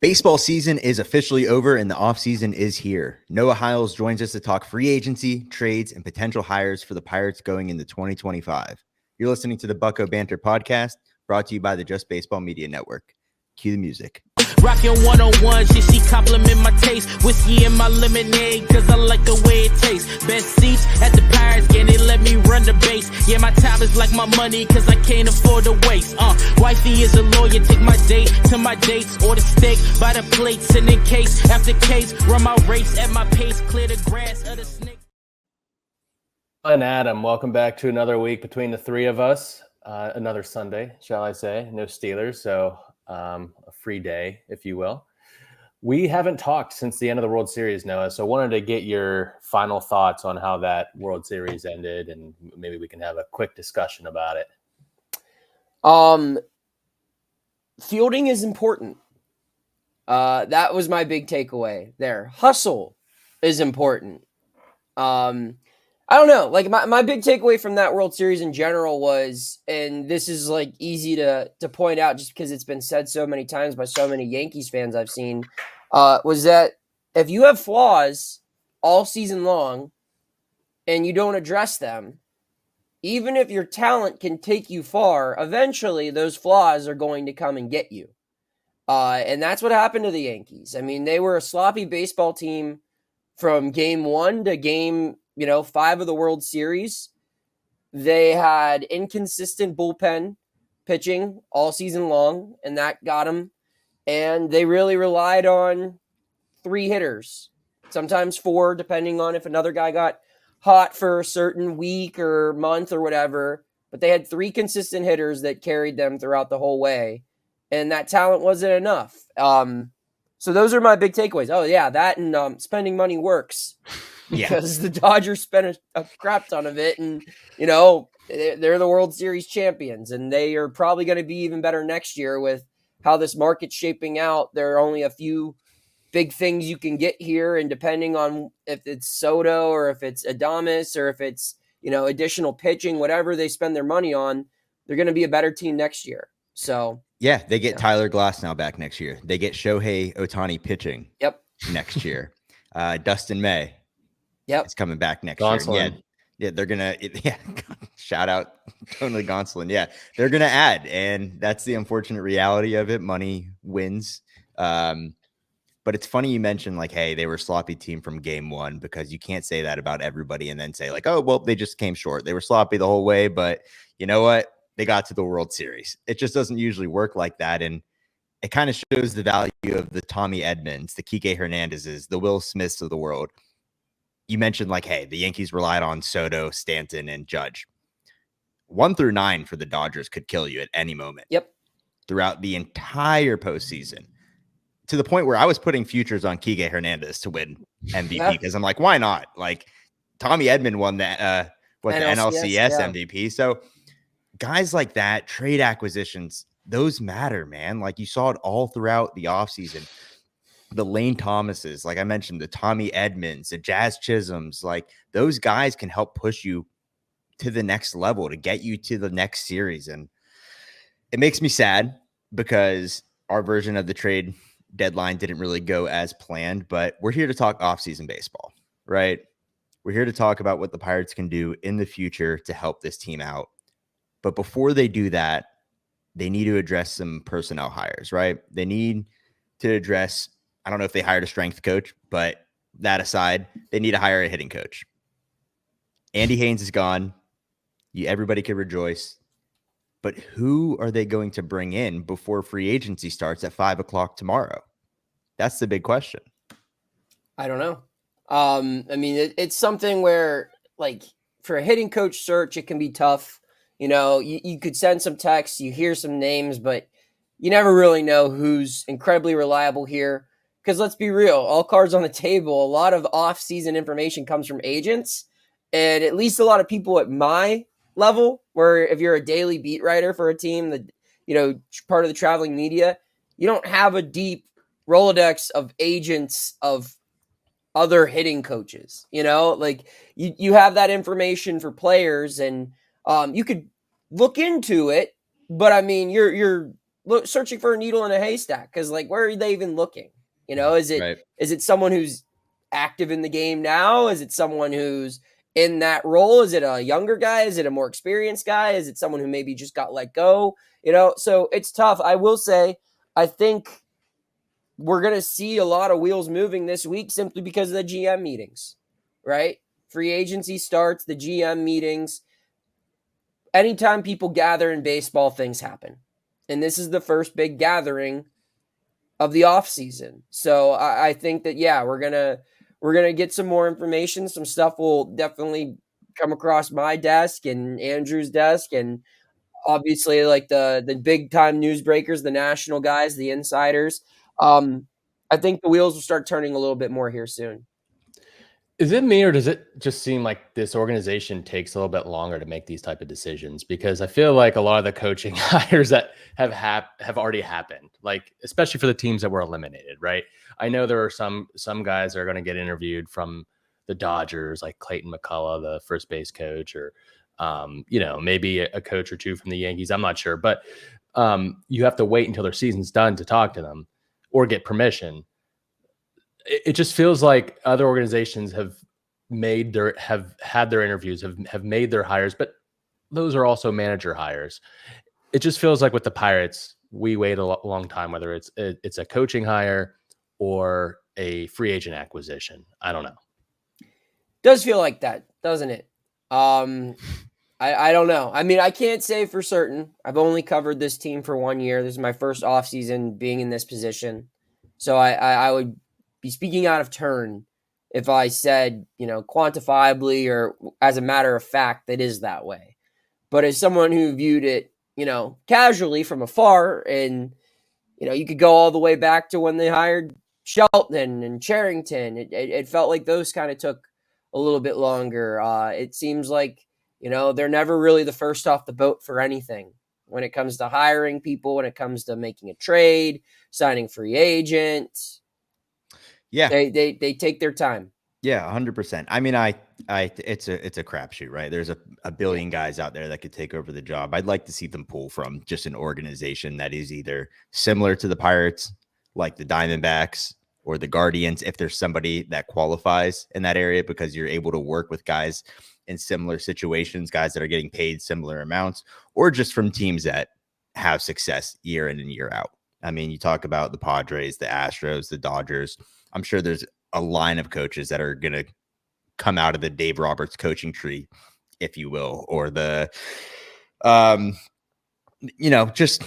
Baseball season is officially over and the offseason is here. Noah Hiles joins us to talk free agency, trades, and potential hires for the Pirates going into 2025. You're listening to the Bucko Banter podcast, brought to you by the Just Baseball Media Network. Cue the music. Rockin' 101, she compliment my taste. Whiskey in my lemonade, cause I like the way it tastes. Best seats at the Pirates game, they let me run the base. Yeah, my time is like my money, cause I can't afford to waste. Wifey is a lawyer, take my date to my dates. Order steak by the plate, sending case after case. Run my race at my pace, clear the grass of the snake. And Adam, welcome back to another week between the three of us. Another Sunday, shall I say. No Steelers, so a free day, if you will. We haven't talked since the end of the World Series, Noah, so I wanted to get your final thoughts on how that World Series ended, and maybe we can have a quick discussion about it. Fielding is important. That was my big takeaway there. Hustle is important. I don't know. Like my big takeaway from that World Series in general was, and this is like easy to point out just because it's been said so many times by so many Yankees fans I've seen, was that if you have flaws all season long and you don't address them, even if your talent can take you far, eventually those flaws are going to come and get you. And that's what happened to the Yankees. I mean, they were a sloppy baseball team from game 1 to game 5 of the World Series. They had inconsistent bullpen pitching all season long, and that got them. And they really relied on 3 hitters, sometimes 4, depending on if another guy got hot for a certain week or month or whatever. But they had 3 consistent hitters that carried them throughout the whole way, and that talent wasn't enough. So those are my big takeaways. Oh, yeah, that and spending money works. Because the Dodgers spent a crap ton of it, and, they're the World Series champions, and they are probably going to be even better next year with how this market's shaping out. There are only a few big things you can get here, and depending on if it's Soto or if it's Adames or if it's, additional pitching, whatever they spend their money on, they're going to be a better team next year. So yeah, they get Tyler Glasnow back next year. They get Shohei Ohtani pitching next year. Dustin May. Yep. It's coming back next Gonsolin. year. Yeah, they're going to shout out Tony Gonsolin. Yeah, they're going to add, and that's the unfortunate reality of it. Money wins. But it's funny you mentioned, like, hey, they were a sloppy team from game 1, because you can't say that about everybody and then say, like, oh, well, they just came short. They were sloppy the whole way, but you know what? They got to the World Series. It just doesn't usually work like that, and it kind of shows the value of the Tommy Edmonds, the Kike Hernandezes, the Will Smiths of the world. You mentioned, like, hey, the Yankees relied on Soto, Stanton, and Judge. 1 through 9 for the Dodgers could kill you at any moment. Yep. Throughout the entire postseason, to the point where I was putting futures on Kike Hernandez to win MVP, because I'm like, why not? Like, Tommy Edman won that the NLCS MVP. So guys like that, trade acquisitions, those matter, man. Like, you saw it all throughout the offseason. The Lane Thomases, like I mentioned, the Tommy Edmonds, the Jazz Chisholms, like, those guys can help push you to the next level, to get you to the next series. And it makes me sad because our version of the trade deadline didn't really go as planned, but we're here to talk offseason baseball, right? We're here to talk about what the Pirates can do in the future to help this team out. But before they do that, they need to address some personnel hires, right? They need to address, I don't know if they hired a strength coach, but that aside, they need to hire a hitting coach. Andy Haynes is gone. Everybody could rejoice. But who are they going to bring in before free agency starts at 5:00 tomorrow? That's the big question. I don't know. I mean, it's something where, like, for a hitting coach search, it can be tough. You could send some texts, you hear some names, but you never really know who's incredibly reliable here. Because let's be real, all cards on the table, a lot of off-season information comes from agents. And at least a lot of people at my level, where if you're a daily beat writer for a team that, part of the traveling media, you don't have a deep Rolodex of agents of other hitting coaches. Like, you have that information for players, and you could look into it, but I mean, you're searching for a needle in a haystack because, like, where are they even looking? You know, is it someone who's active in the game now? Is it someone who's in that role? Is it a younger guy? Is it a more experienced guy? Is it someone who maybe just got let go? You know, so it's tough. I will say, I think we're going to see a lot of wheels moving this week simply because of the GM meetings, right? Free agency starts, the GM meetings. Anytime people gather in baseball, things happen. And this is the first big gathering of the offseason. So I think that, yeah, we're gonna get some more information. Some stuff will definitely come across my desk and Andrew's desk, and obviously like the big time newsbreakers, the national guys, the insiders. I think the wheels will start turning a little bit more here soon. Is it me, or does it just seem like this organization takes a little bit longer to make these type of decisions? Because I feel like a lot of the coaching hires that have already happened, like especially for the teams that were eliminated, right? I know there are some guys that are going to get interviewed from the Dodgers, like Clayton McCullough, the first base coach, or maybe a coach or two from the Yankees. I'm not sure, but you have to wait until their season's done to talk to them or get permission. It just feels like other organizations have had their interviews, have made their hires, but those are also manager hires. It just feels like with the Pirates, we wait a long time, whether it's a coaching hire or a free agent acquisition. I don't know. Does feel like that, doesn't it? I don't know. I mean, I can't say for certain. I've only covered this team for 1 year. This is my first offseason being in this position. So I would be speaking out of turn if I said, quantifiably or as a matter of fact, that is that way. But as someone who viewed it, casually from afar, and, you could go all the way back to when they hired Shelton and Charrington. It felt like those kind of took a little bit longer. It seems like, they're never really the first off the boat for anything when it comes to hiring people, when it comes to making a trade, signing free agents. Yeah, they take their time. Yeah, 100%. I mean, it's a crapshoot, right? There's a billion guys out there that could take over the job. I'd like to see them pull from just an organization that is either similar to the Pirates, like the Diamondbacks or the Guardians, if there's somebody that qualifies in that area, because you're able to work with guys in similar situations, guys that are getting paid similar amounts, or just from teams that have success year in and year out. I mean, you talk about the Padres, the Astros, the Dodgers. I'm sure there's a line of coaches that are going to come out of the Dave Roberts coaching tree, if you will, or the, just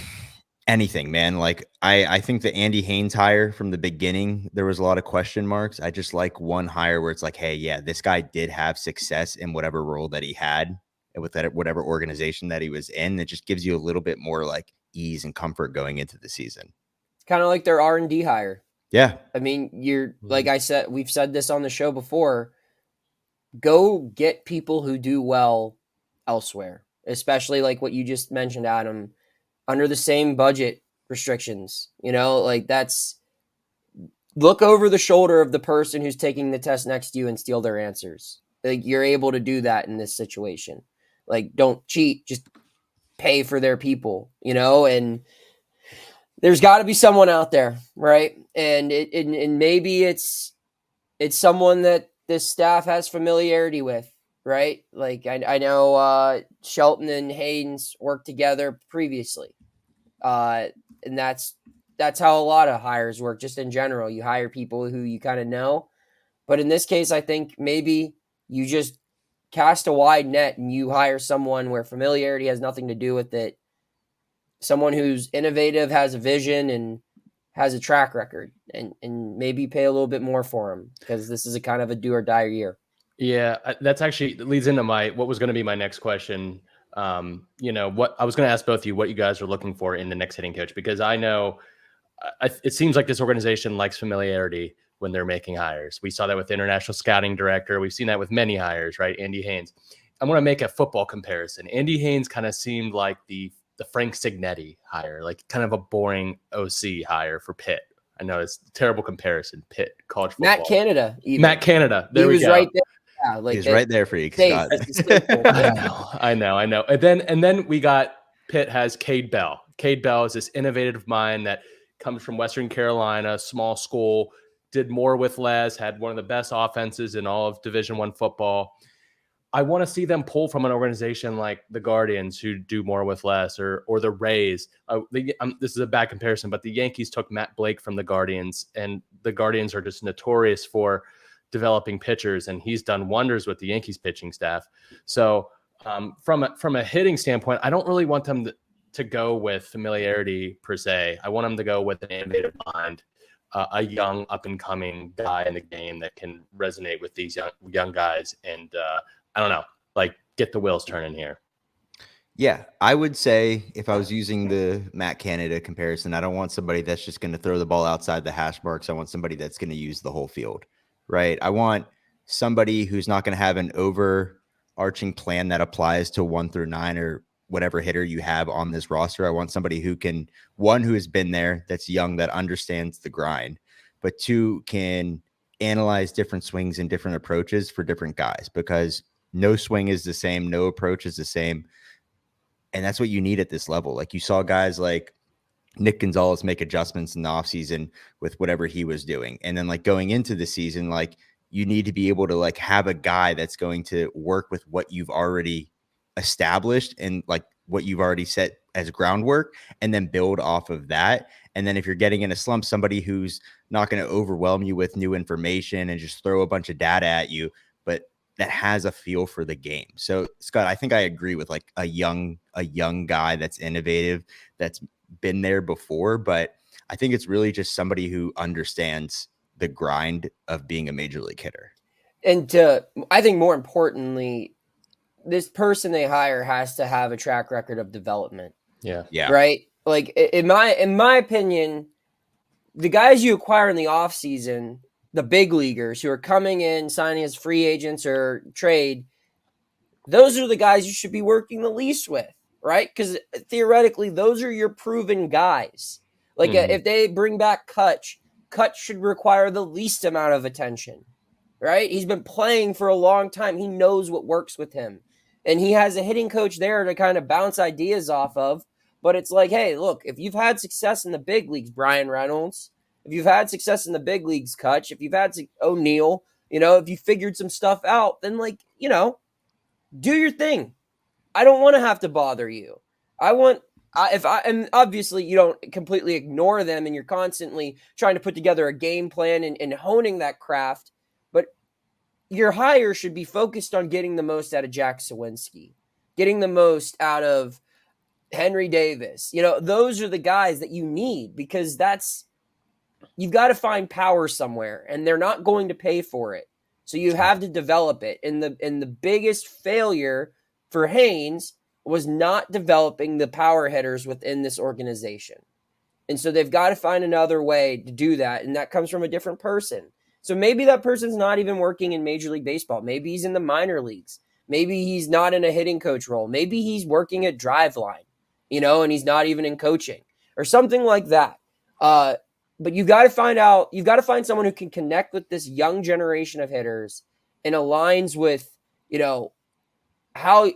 anything, man. Like I think the Andy Haynes hire from the beginning, there was a lot of question marks. I just like one hire where it's like, hey, yeah, this guy did have success in whatever role that he had with that, whatever organization that he was in. It just gives you a little bit more like ease and comfort going into the season. It's kind of like their R&D hire. Yeah. I mean, you're like I said, we've said this on the show before. Go get people who do well elsewhere, especially like what you just mentioned, Adam, under the same budget restrictions. That's look over the shoulder of the person who's taking the test next to you and steal their answers. Like, you're able to do that in this situation. Like, don't cheat, just pay for their people, and there's got to be someone out there, right? And and maybe it's someone that this staff has familiarity with, right? Like I know Shelton and Haynes worked together previously, and that's how a lot of hires work. Just in general, you hire people who you kind of know, but in this case, I think maybe you just cast a wide net and you hire someone where familiarity has nothing to do with it. Someone who's innovative, has a vision, and has a track record, and maybe pay a little bit more for him, because this is a kind of a do or die year. Yeah, that's actually leads into what was going to be my next question. What I was going to ask both of you, what you guys are looking for in the next hitting coach, because I know it seems like this organization likes familiarity when they're making hires. We saw that with the international scouting director. We've seen that with many hires, right? Andy Haynes. I want to make a football comparison. Andy Haynes kind of seemed like the Frank Signetti hire, like kind of a boring OC hire for Pitt. I know it's a terrible comparison. Pitt, college football. Matt Canada. Matt Canada. There we go. Right there. Yeah, he's right there for you, Scott. I know. And then we got Pitt has Cade Bell. Cade Bell is this innovative mind that comes from Western Carolina, small school, did more with less, had one of the best offenses in all of Division I football. I want to see them pull from an organization like the Guardians, who do more with less, or the Rays. This is a bad comparison, but the Yankees took Matt Blake from the Guardians, and the Guardians are just notorious for developing pitchers, and he's done wonders with the Yankees pitching staff. So from a hitting standpoint, I don't really want them to go with familiarity per se. I want them to go with an innovative mind, a young up-and-coming guy in the game that can resonate with these young guys, and I don't know, like, get the wheels turning here. Yeah, I would say if I was using the Matt Canada comparison, I don't want somebody that's just going to throw the ball outside the hash marks. I want somebody that's going to use the whole field, right? I want somebody who's not going to have an overarching plan that applies to 1 through 9 or whatever hitter you have on this roster. I want somebody who can, one, who has been there, that's young, that understands the grind, but 2, can analyze different swings and different approaches for different guys, because no swing is the same, no approach is the same. And that's what you need at this level. Like, you saw guys like Nick Gonzalez make adjustments in the offseason with whatever he was doing. And then, like, going into the season, like, you need to be able to, like, have a guy that's going to work with what you've already established and, like, what you've already set as groundwork, and then build off of that. And then if you're getting in a slump, somebody who's not going to overwhelm you with new information and just throw a bunch of data at you, but that has a feel for the game. So, Scott, I think I agree with, like, a young guy that's innovative, that's been there before, but I think it's really just somebody who understands the grind of being a major league hitter. And I think more importantly, this person they hire has to have a track record of development. Yeah. Right? Like, in my opinion, the guys you acquire in the offseason, the big leaguers who are coming in, signing as free agents or trade, those are the guys you should be working the least with, right? Because theoretically, those are your proven guys. Like, if they bring back Kutch should require the least amount of attention, right? He's been playing for a long time. He knows what works with him. And he has a hitting coach there to kind of bounce ideas off of. But it's like, hey, look, if you've had success in the big leagues, Brian Reynolds, if you've had success in the big leagues, Kutch, if you've had O'Neill, if you figured some stuff out, then, like, do your thing. I don't want to have to bother you. And obviously you don't completely ignore them, and you're constantly trying to put together a game plan and honing that craft. But your hire should be focused on getting the most out of Jack Sawinski, getting the most out of Henry Davis. Those are the guys that you need, because you've got to find power somewhere, and they're not going to pay for it. So you have to develop it. And the biggest failure for Haynes was not developing the power hitters within this organization. And so they've got to find another way to do that. And that comes from a different person. So maybe that person's not even working in Major League Baseball. Maybe he's in the minor leagues. Maybe he's not in a hitting coach role. Maybe he's working at Driveline, and he's not even in coaching or something like that. But you've got to find someone who can connect with this young generation of hitters and aligns with, how,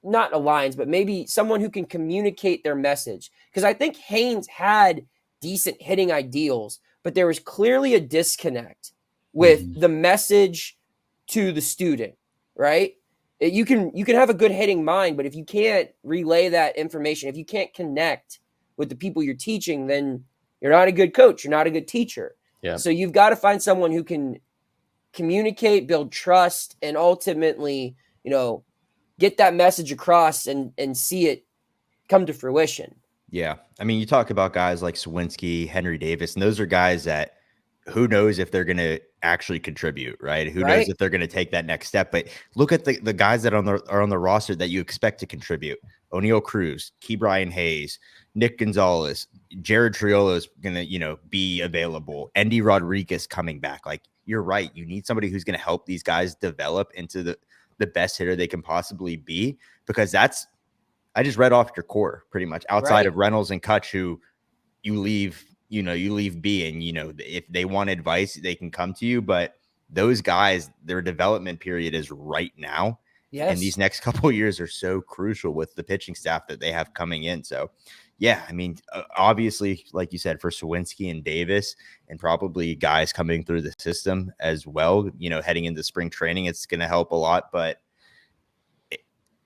not aligns, but maybe someone who can communicate their message. Because I think Haynes had decent hitting ideals, but there was clearly a disconnect with the message to the student, right? You can have a good hitting mind, but if you can't relay that information, if you can't connect with the people you're teaching, then you're not a good coach. You're not a good teacher. Yeah. So you've got to find someone who can communicate, build trust, and ultimately, get that message across and see it come to fruition. Yeah. I mean, you talk about guys like Sawinski, Henry Davis, and those are guys that who knows if they're going to actually contribute, right? Who knows if they're going to take that next step? But look at the guys that are on the roster that you expect to contribute. O'Neill Cruz, Ke'Bryan Hayes, Nick Gonzalez, Jared Triolo is going to, be available. Endy Rodriguez coming back. Like, you're right. You need somebody who's going to help these guys develop into the best hitter they can possibly be, because I just read off your core pretty much outside of Reynolds and Kutch, who you leave be, and, if they want advice, they can come to you. But those guys, their development period is right now. Yes. And these next couple of years are so crucial with the pitching staff that they have coming in. So yeah, I mean, obviously, like you said, for Sawinski and Davis, and probably guys coming through the system as well, heading into spring training, it's going to help a lot. But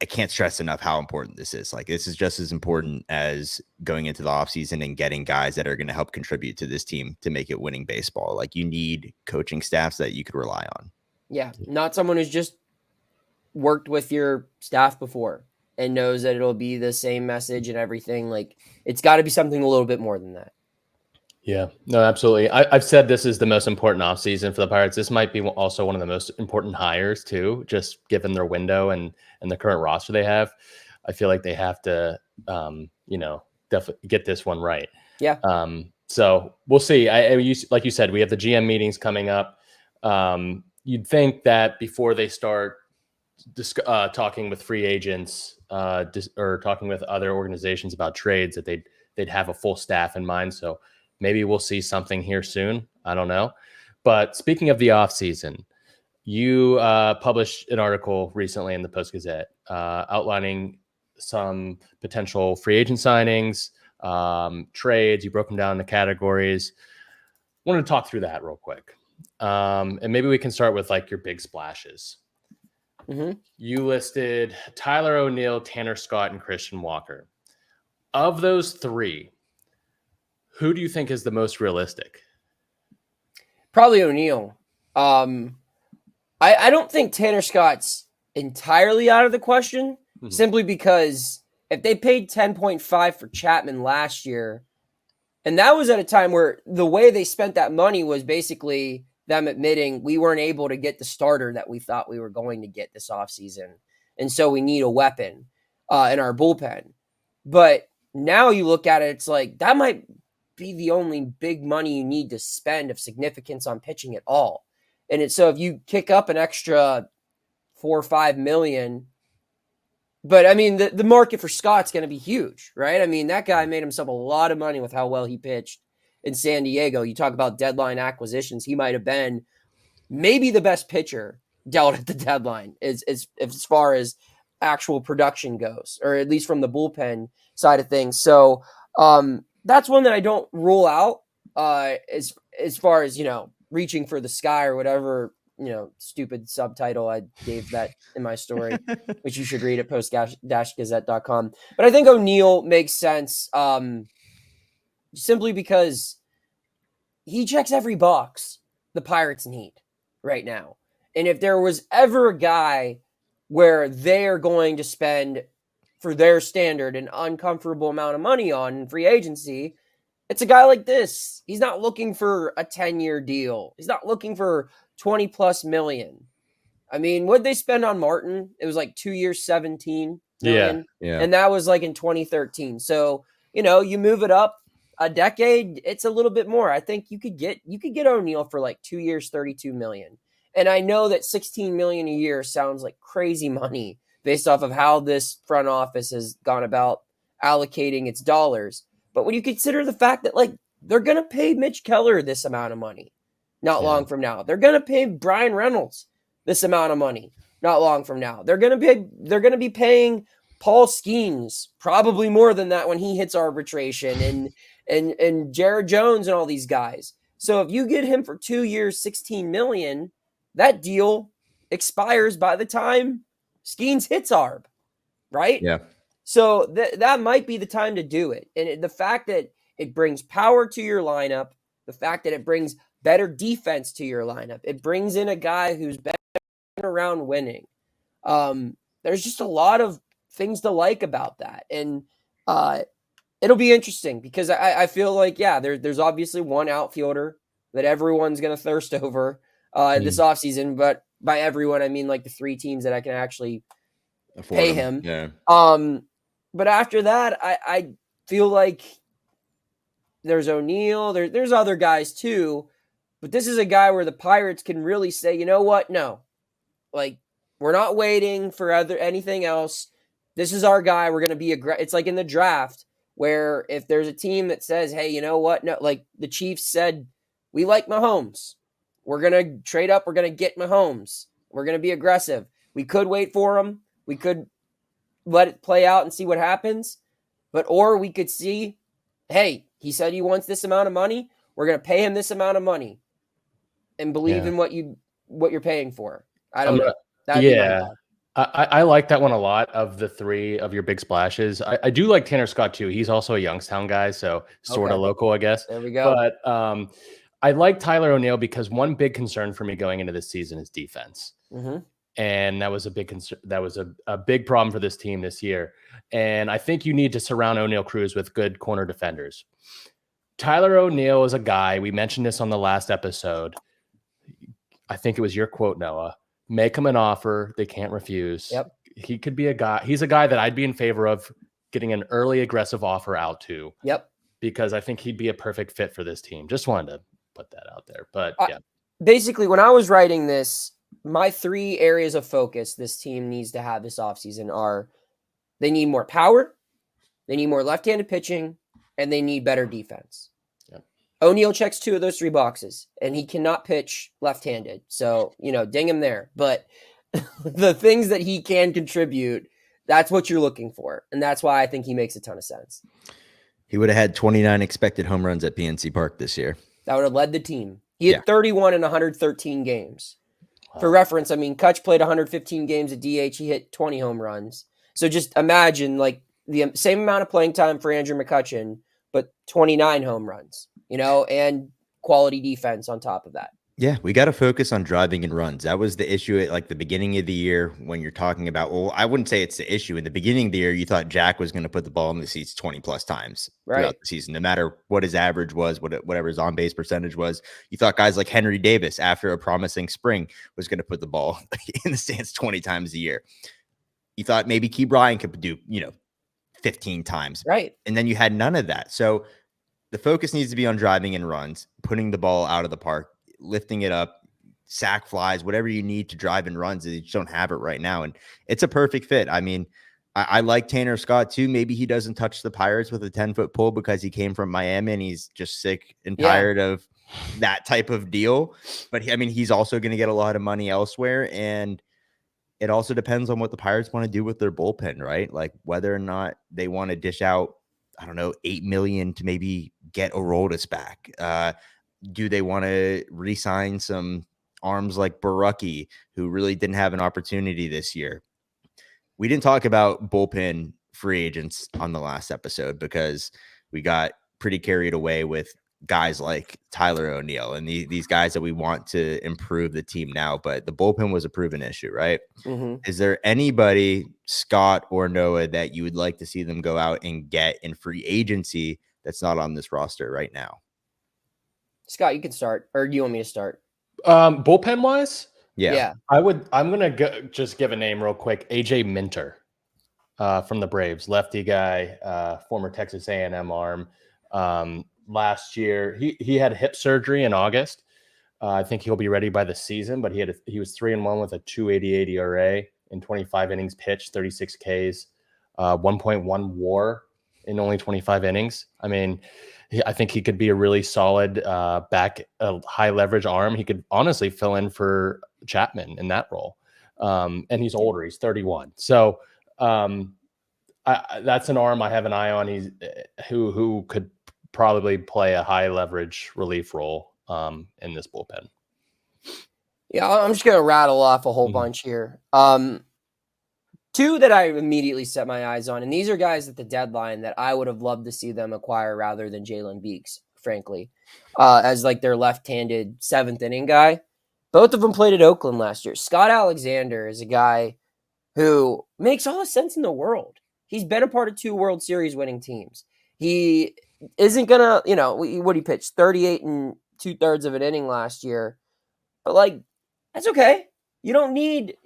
I can't stress enough how important this is. Like, this is just as important as going into the offseason and getting guys that are going to help contribute to this team to make it winning baseball. Like, you need coaching staffs that you could rely on. Yeah, not someone who's just worked with your staff before and knows that it'll be the same message and everything. Like, it's got to be something a little bit more than that. Yeah, no, absolutely. I've said this is the most important offseason for the Pirates. This might be also one of the most important hires too, just given their window and the current roster they have. I feel like they have to, definitely get this one right. Yeah. So we'll see. Like you said, we have the GM meetings coming up. You'd think that before they start talking with free agents or talking with other organizations about trades, that they'd have a full staff in mind. So maybe we'll see something here soon. I don't know. But speaking of the offseason, you published an article recently in the Post-Gazette outlining some potential free agent signings, trades. You broke them down into categories. I wanted to talk through that real quick. And maybe we can start with like your big splashes. Mm-hmm. You listed Tyler O'Neill, Tanner Scott, and Christian Walker. Of those three, who do you think is the most realistic? Probably O'Neill. I don't think Tanner Scott's entirely out of the question, simply because if they paid 10.5 for Chapman last year, and that was at a time where the way they spent that money was basically them admitting we weren't able to get the starter that we thought we were going to get this offseason. And so we need a weapon in our bullpen. But now you look at it, it's like that might be the only big money you need to spend of significance on pitching at all. And so if you kick up an extra 4 or 5 million, but I mean, the market for Scott's going to be huge, right? I mean, that guy made himself a lot of money with how well he pitched in San Diego. You talk about deadline acquisitions. He might have been maybe the best pitcher dealt at the deadline as far as actual production goes, or at least from the bullpen side of things. So that's one that I don't rule out as far as, reaching for the sky or whatever, stupid subtitle I gave that in my story, which you should read at post-gazette.com. But I think O'Neill makes sense simply because he checks every box the Pirates need right now. And if there was ever a guy where they're going to spend, for their standard, an uncomfortable amount of money on free agency, it's a guy like this. He's not looking for a 10-year deal. He's not looking for 20 plus million. I mean, what'd they spend on Martin? It was like 2 years, 17 million. Yeah. And that was like in 2013. So, you move it up a decade, it's a little bit more. I think you could get O'Neill for like 2 years, 32 million. And I know that 16 million a year sounds like crazy money based off of how this front office has gone about allocating its dollars. But when you consider the fact that, like, they're going to pay Mitch Keller this amount of money not long from now. They're going to pay Brian Reynolds this amount of money not long from now. They're going to be paying Paul Skeens probably more than that when he hits arbitration, and Jared Jones and all these guys. So if you get him for 2 years, 16 million, that deal expires by the time Skeens hits arb, right? Yeah. So that might be the time to do it. And the fact that it brings power to your lineup, the fact that it brings better defense to your lineup, it brings in a guy who's been around winning. There's just a lot of things to like about that. And it'll be interesting because I feel like, there's obviously one outfielder that everyone's going to thirst over this offseason. But by everyone, I mean like the 3 teams that I can actually pay him. Yeah. But after that, I feel like there's O'Neill. There's other guys too. But this is a guy where the Pirates can really say, you know what? No. Like, we're not waiting for anything else. This is our guy. We're going to be it's like in the draft where if there's a team that says, hey, you know what? No, like the Chiefs said, we like Mahomes. We're going to trade up. We're going to get Mahomes. We're going to be aggressive. We could wait for him. We could let it play out and see what happens. Or we could see, hey, he said he wants this amount of money. We're going to pay him this amount of money and believe in what you're paying for. I don't know. That'd be my thought. I like that one a lot of the three of your big splashes. I do like Tanner Scott too. He's also a Youngstown guy, so sort of local, I guess. There we go. But I like Tyler O'Neill because one big concern for me going into this season is defense. Mm-hmm. And that was a big concern. That was a big problem for this team this year. And I think you need to surround O'Neill Cruz with good corner defenders. Tyler O'Neill is a guy, we mentioned this on the last episode. I think it was your quote, Noah. Make him an offer they can't refuse. Yep. He could be a guy. He's a guy that I'd be in favor of getting an early aggressive offer out to. Yep. Because I think he'd be a perfect fit for this team. Just wanted to put that out there. But yeah. Basically, when I was writing this, my 3 areas of focus this team needs to have this offseason are they need more power, they need more left-handed pitching, and they need better defense. O'Neill checks 2 of those 3 boxes, and he cannot pitch left-handed. So, ding him there. But the things that he can contribute, that's what you're looking for. And that's why I think he makes a ton of sense. He would have had 29 expected home runs at PNC Park this year. That would have led the team. He had 31 in 113 games. Wow. For reference, I mean, Kutch played 115 games at DH. He hit 20 home runs. So just imagine, like, the same amount of playing time for Andrew McCutchen, but 29 home runs. And quality defense on top of that. Yeah, we got to focus on driving and runs. That was the issue at like the beginning of the year when you're talking about, well, I wouldn't say it's the issue. In the beginning of the year, you thought Jack was going to put the ball in the seats 20 plus times throughout the season, no matter what his average was, whatever his on base percentage was. You thought guys like Henry Davis, after a promising spring, was going to put the ball in the stands 20 times a year. You thought maybe Key Bryan could do, 15 times. Right. And then you had none of that. So the focus needs to be on driving and runs, putting the ball out of the park, lifting it up, sack flies, whatever you need to drive and runs. You just don't have it right now. And it's a perfect fit. I mean, I like Tanner Scott too. Maybe he doesn't touch the Pirates with a 10-foot pole because he came from Miami and he's just sick and tired of that type of deal. But he's also going to get a lot of money elsewhere. And it also depends on what the Pirates want to do with their bullpen, right? Like whether or not they want to dish out, I don't know, $8 million to maybe get Aroldis back. Do they want to re-sign some arms like Baraki, who really didn't have an opportunity this year? We didn't talk about bullpen free agents on the last episode because we got pretty carried away with guys like Tyler O'Neill and these guys that we want to improve the team now. But the bullpen was a proven issue, right? Mm-hmm. Is there anybody, Scott or Noah, that you would like to see them go out and get in free agency that's not on this roster right now? Scott, you can start, or do you want me to start? Bullpen wise? Yeah. I'm going to just give a name real quick. AJ Minter from the Braves, lefty guy, former Texas A&M arm. Last year, he had hip surgery in August. I think he'll be ready by the season, but he was 3-1 with a 2.88 ERA in 25 innings pitched, 36 Ks, 1.1 WAR in only 25 innings. I mean, I think he could be a really solid back, high leverage arm. He could honestly fill in for Chapman in that role. And he's older. He's 31. So that's an arm I have an eye on. He's who could probably play a high leverage relief role in this bullpen. Yeah, I'm just going to rattle off a whole bunch here. 2 that I immediately set my eyes on, and these are guys at the deadline that I would have loved to see them acquire rather than Jalen Beeks, frankly, as like their left-handed 7th inning guy. Both of them played at Oakland last year. Scott Alexander is a guy who makes all the sense in the world. He's been a part of 2 World Series winning teams. He isn't gonna, what he pitched 38 and 2/3 of an inning last year, but like that's okay. You don't need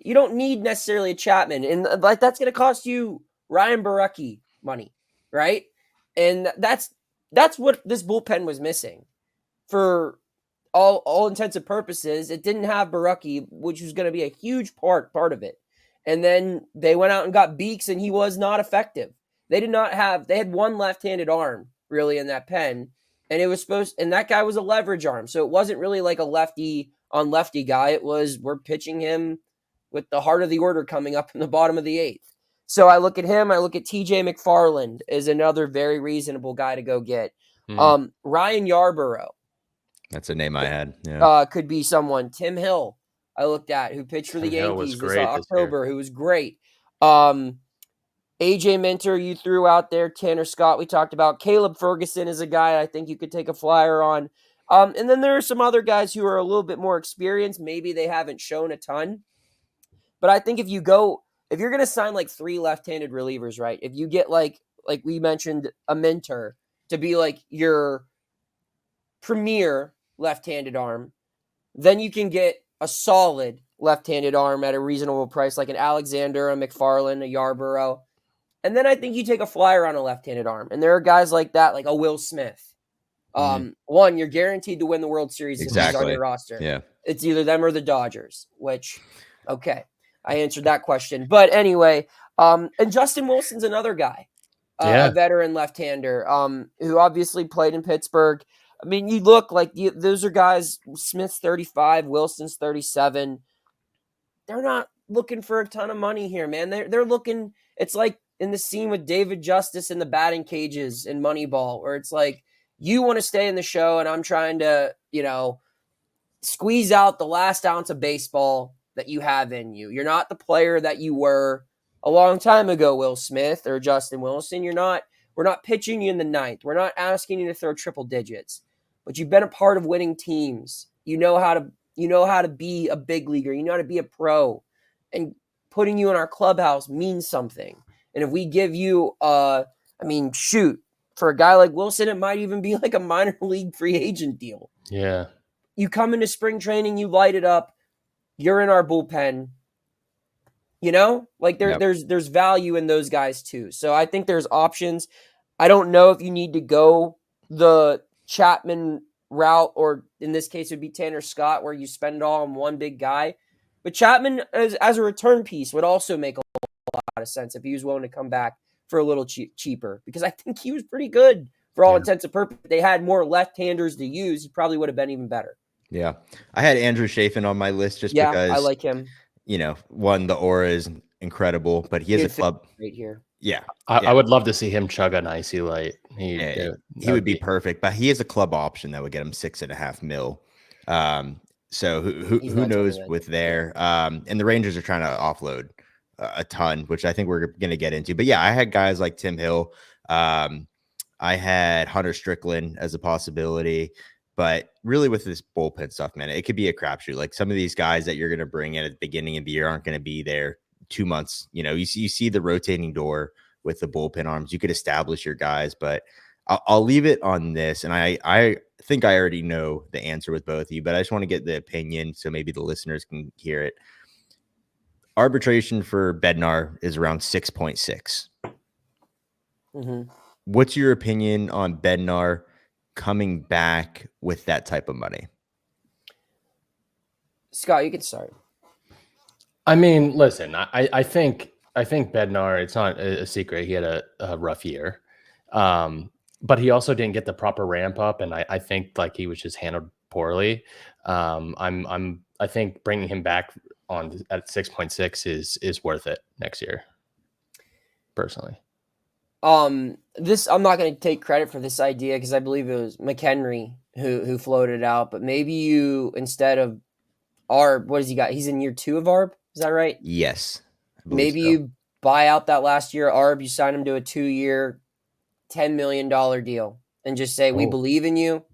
necessarily a Chapman, and like that's gonna cost you Ryan Baraki money, right? And that's what this bullpen was missing for all intents and purposes. It didn't have Baraki, which was going to be a huge part of it. And then they went out and got Beeks, and he was not effective. They had one left-handed arm really in that pen, and and that guy was a leverage arm. So it wasn't really like a lefty on lefty guy. It was, we're pitching him with the heart of the order coming up in the bottom of the 8th. So I look at him. I look at TJ McFarland is another very reasonable guy to go get. Ryan Yarborough. That's a name I had. Yeah. Could be someone. Tim Hill, I looked at, who pitched for the Yankees this October, who was great. AJ Minter, you threw out there. Tanner Scott, we talked about. Caleb Ferguson is a guy I think you could take a flyer on. And then there are some other guys who are a little bit more experienced. Maybe they haven't shown a ton. But I think if you're going to sign like 3 left-handed relievers, right? If you get like we mentioned, a Minter to be like your premier left-handed arm, then you can get a solid left-handed arm at a reasonable price, like an Alexander, a McFarland, a Yarborough. And then I think you take a flyer on a left-handed arm. And there are guys like that, like a Will Smith. One, you're guaranteed to win the World Series if he's on your roster. Yeah. It's either them or the Dodgers, which, okay, I answered that question. But anyway, and Justin Wilson's another guy, a veteran left-hander, who obviously played in Pittsburgh. I mean, you look like those are guys, Smith's 35, Wilson's 37. They're not looking for a ton of money here, man. They're looking, it's like in the scene with David Justice in the batting cages in Moneyball, where it's like, you want to stay in the show and I'm trying to, squeeze out the last ounce of baseball that you have in you. You're not the player that you were a long time ago, Will Smith or Justin Wilson. We're not pitching you in the ninth. We're not asking you to throw triple digits, but you've been a part of winning teams. You know how to be a big leaguer. You know how to be a pro, and putting you in our clubhouse means something. And if we give you, for a guy like Wilson, it might even be like a minor league free agent deal. Yeah. You come into spring training, you light it up. You're in our bullpen. There's value in those guys too. So I think there's options. I don't know if you need to go the Chapman route, or in this case, it would be Tanner Scott, where you spend it all on one big guy. But Chapman, as a return piece, would also make a lot of sense if he was willing to come back for a little cheaper, because I think he was pretty good for all intents and purposes. If they had more left-handers to use, he probably would have been even better. Yeah. I had Andrew Chafin on my list just because I like him. One, the aura is incredible, but he has a club right here. Yeah. I would love to see him chug an icy light. He would be perfect, but he has a club option that would get him $6.5 million. So who knows with there. And the Rangers are trying to offload a ton, which I think we're going to get into. But yeah, I had guys like Tim Hill. I had Hunter Strickland as a possibility. But really with this bullpen stuff, man, it could be a crapshoot. Like some of these guys that you're going to bring in at the beginning of the year aren't going to be there 2 months. You see the rotating door with the bullpen arms. You could establish your guys, but I'll leave it on this. And I think I already know the answer with both of you, but I just want to get the opinion so maybe the listeners can hear it. Arbitration for Bednar is around 6.6. Mm-hmm. What's your opinion on Bednar coming back with that type of money? Scott, you can start. I mean, listen, I think Bednar, it's not a secret, he had a rough year. But he also didn't get the proper ramp up, and I think like he was just handled poorly. I think bringing him back on at 6.6 is worth it next year, personally. I'm not going to take credit for this idea because I believe it was McHenry who floated it out. But maybe you, instead of Arb, what has he got? He's in year 2 of Arb. Is that right? Yes. Maybe you buy out that last year Arb. You sign him to a 2-year, $10 million deal, and just say, we believe in you.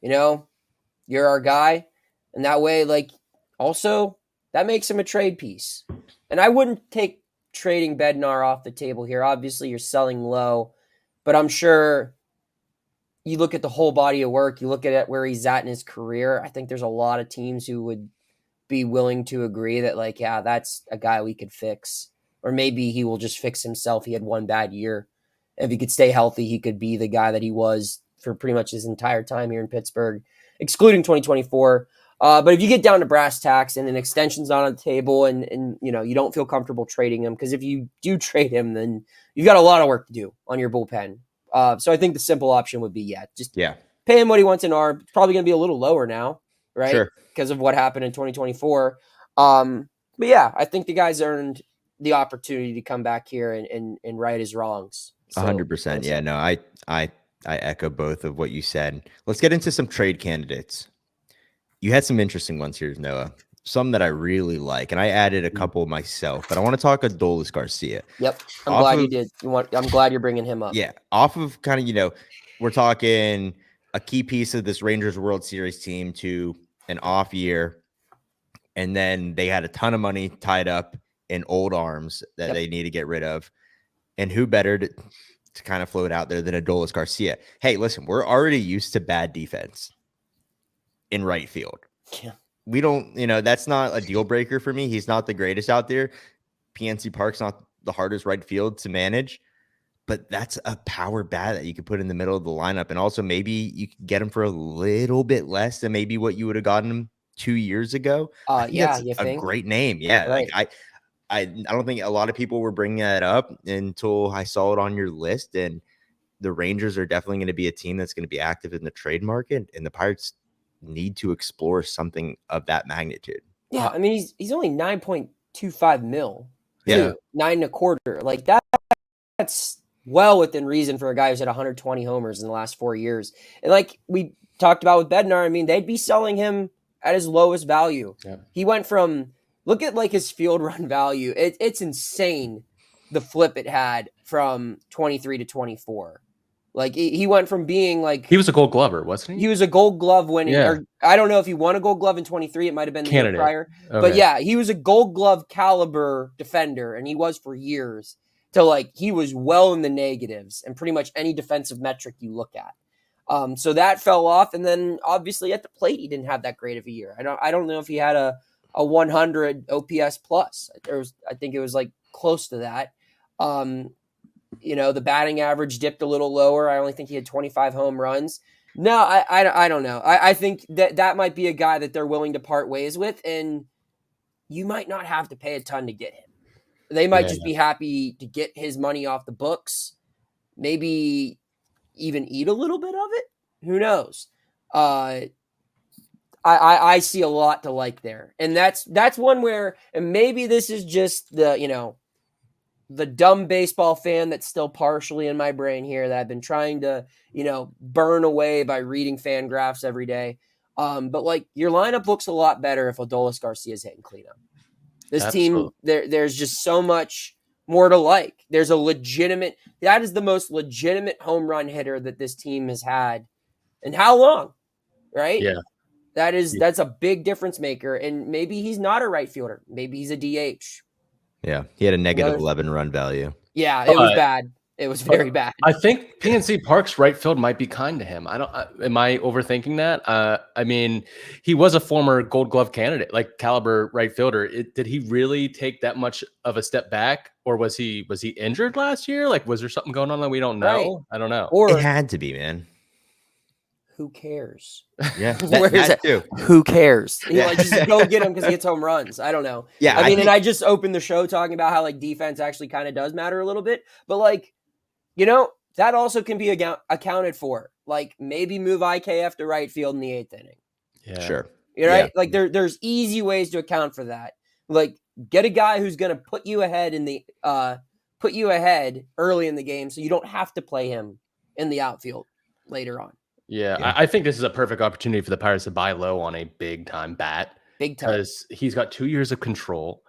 You're our guy. And that way, also that makes him a trade piece. And I wouldn't take trading Bednar off the table here. Obviously you're selling low, but I'm sure you look at the whole body of work, you look at it where he's at in his career. I think there's a lot of teams who would be willing to agree that that's a guy we could fix, or maybe he will just fix himself. He had one bad year. If he could stay healthy, he could be the guy that he was for pretty much his entire time here in Pittsburgh, excluding 2024. But if you get down to brass tacks and an extension's not on the table and you don't feel comfortable trading him, because if you do trade him, then you've got a lot of work to do on your bullpen. So I think the simple option would be, pay him what he wants in Arb. It's probably going to be a little lower now, right? Sure. Because of what happened in 2024. But yeah, I think the guy's earned the opportunity to come back here and right his wrongs. 100%. Yeah, no, I echo both of what you said. Let's get into some trade candidates. You had some interesting ones here, Noah. Some that I really like, and I added a couple myself, but I want to talk Adolis Garcia. Yep. I'm glad you did. I'm glad you're bringing him up. Yeah. Off of kind of, we're talking a key piece of this Rangers World Series team to an off year. And then they had a ton of money tied up in old arms that they need to get rid of. And who better to kind of float out there than Adolis Garcia? Hey, listen, we're already used to bad defense in right field. Yeah. We don't, that's not a deal breaker for me. He's not the greatest out there. PNC Park's not the hardest right field to manage, but that's a power bat that you could put in the middle of the lineup. And also maybe you could get him for a little bit less than maybe what you would have gotten him 2 years ago. Yeah, that's a great name. Yeah. Right. Like I don't think a lot of people were bringing that up until I saw it on your list. And the Rangers are definitely going to be a team that's going to be active in the trade market, and the Pirates need to explore something of that magnitude. Yeah, I mean he's only 9.25 mil. Yeah, 9.25. Like that's well within reason for a guy who's had 120 homers in the last 4 years. And like we talked about with Bednar, I mean they'd be selling him at his lowest value. Yeah. He went from look at like his field run value. It's insane the flip it had from 23 to 24. Like he went from being like he was a Gold Glover, wasn't he? He was a Gold Glove winning. Yeah. Or I don't know if he won a Gold Glove in 23. It might have been the year prior. Okay. But yeah, he was a Gold Glove caliber defender, and he was for years. So like he was well in the negatives and pretty much any defensive metric you look at. So that fell off, and then obviously at the plate he didn't have that great of a year. I don't know if he had a 100 OPS plus. I think it was like close to that. The batting average dipped a little lower. I only think he had 25 home runs. No, I don't know. I think that might be a guy that they're willing to part ways with, and you might not have to pay a ton to get him. They might just be happy to get his money off the books, maybe even eat a little bit of it. Who knows? I see a lot to like there, and that's one where, and maybe this is just the dumb baseball fan that's still partially in my brain here that I've been trying to, burn away by reading fan graphs every day. But like your lineup looks a lot better if Adolis Garcia's hitting cleanup. This team, there's just so much more to like. That is the most legitimate home run hitter that this team has had. And how long? Right? Yeah. That's a big difference maker. And maybe he's not a right fielder. Maybe he's a DH. Yeah, he had a negative 11 run value. Yeah, it was bad. It was very bad. I think PNC Park's right field might be kind to him. Am I overthinking that? I mean, he was a former Gold Glove candidate, like caliber right fielder. Did he really take that much of a step back, or was he injured last year? Like, was there something going on that we don't know? Right. I don't know. Or it had to be, man. Who cares? Yeah, that too. Who cares? Just go get him because he hits home runs. I don't know. Yeah, I mean, and I just opened the show talking about how like defense actually kind of does matter a little bit, but like, that also can be accounted for. Like maybe move IKF to right field in the 8th inning. Yeah, sure. Right? Yeah. Like there's easy ways to account for that. Like get a guy who's going to put you ahead early in the game, so you don't have to play him in the outfield later on. Yeah, I think this is a perfect opportunity for the Pirates to buy low on a big-time bat. Big time. Because he's got 2 years of control.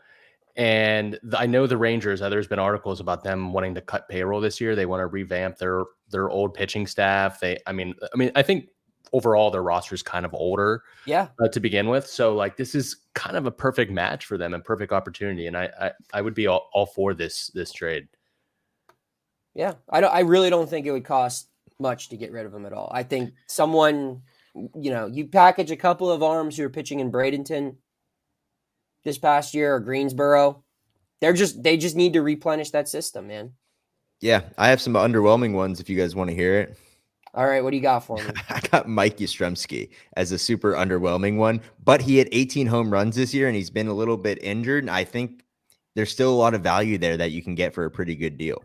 And I know the Rangers, there's been articles about them wanting to cut payroll this year. They want to revamp their old pitching staff. I mean, I think overall their roster is kind of older to begin with. So, like, this is kind of a perfect match for them and perfect opportunity. And I would be all for this trade. Yeah, I really don't think it would cost much to get rid of him at all. I think someone, you package a couple of arms who are pitching in Bradenton this past year or Greensboro, they just need to replenish that system, man. Yeah, I have some underwhelming ones if you guys want to hear it. All right, what do you got for me? I got Mike Yastrzemski as a super underwhelming one, but he had 18 home runs this year and he's been a little bit injured. And I think there's still a lot of value there that you can get for a pretty good deal.